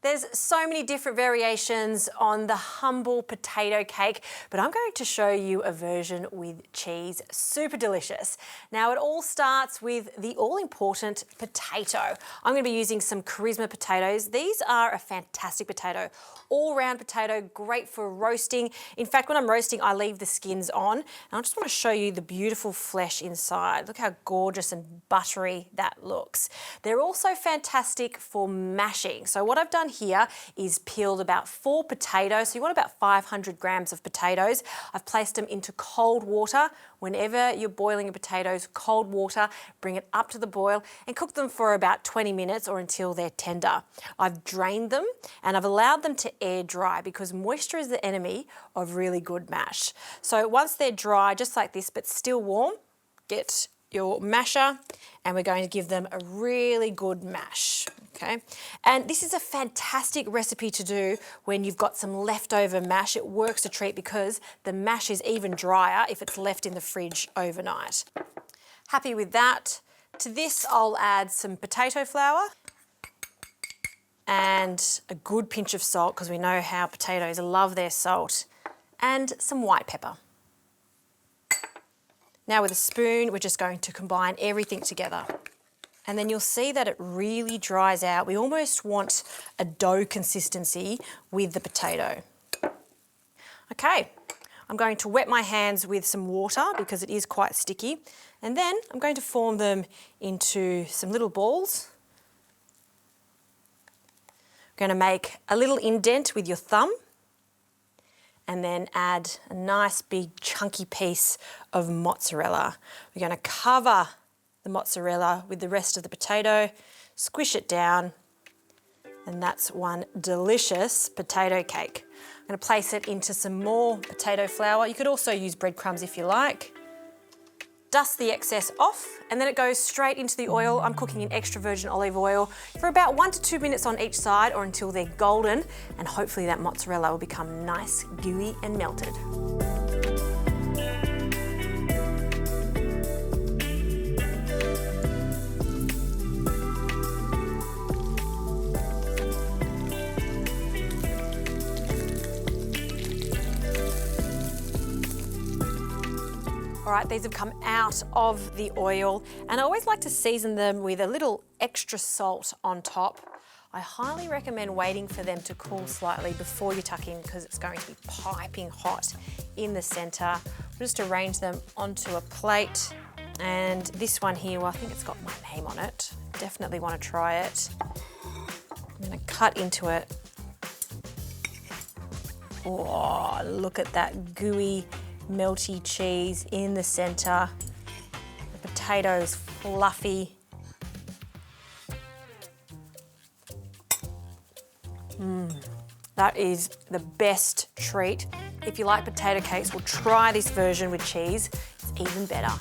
There's so many different variations on the humble potato cake, but I'm going to show you a version with cheese. Super delicious. Now it all starts with the all-important potato. I'm going to be using some Carisma potatoes. These are a fantastic potato. All-round potato, great for roasting. In fact, when I'm roasting, I leave the skins on. And I just want to show you the beautiful flesh inside. Look how gorgeous and buttery that looks. They're also fantastic for mashing. So what I've done here is peeled about 4 potatoes. So you want about 500 grams of potatoes. I've placed them into cold water. Whenever you're boiling your potatoes, cold water, bring it up to the boil and cook them for about 20 minutes or until they're tender. I've drained them and I've allowed them to air dry because moisture is the enemy of really good mash. So once they're dry, just like this, but still warm, get your masher and we're going to give them a really good mash, okay? And this is a fantastic recipe to do when you've got some leftover mash. It works a treat because the mash is even drier if it's left in the fridge overnight. Happy with that. To this, I'll add some potato flour and a good pinch of salt because we know how potatoes love their salt, and some white pepper. Now with a spoon, we're just going to combine everything together. And then you'll see that it really dries out. We almost want a dough consistency with the potato. Okay, I'm going to wet my hands with some water because it is quite sticky. And then I'm going to form them into some little balls. I'm going to make a little indent with your thumb and then add a nice big chunky piece of mozzarella. We're going to cover the mozzarella with the rest of the potato, squish it down, and that's one delicious potato cake. I'm going to place it into some more potato flour. You could also use breadcrumbs if you like. Dust the excess off, and then it goes straight into the oil. I'm cooking in extra virgin olive oil for about 1 to 2 minutes on each side or until they're golden, and hopefully that mozzarella will become nice, gooey and melted. All right, these have come out of the oil, and I always like to season them with a little extra salt on top. I highly recommend waiting for them to cool slightly before you tuck in because it's going to be piping hot in the center. Just arrange them onto a plate, and this one here, well, I think it's got my name on it. Definitely want to try it. I'm going to cut into it. Oh, look at that gooey, melty cheese in the center. The potatoes fluffy. That is the best treat. If you like potato cakes, well, try this version with cheese. It's even better.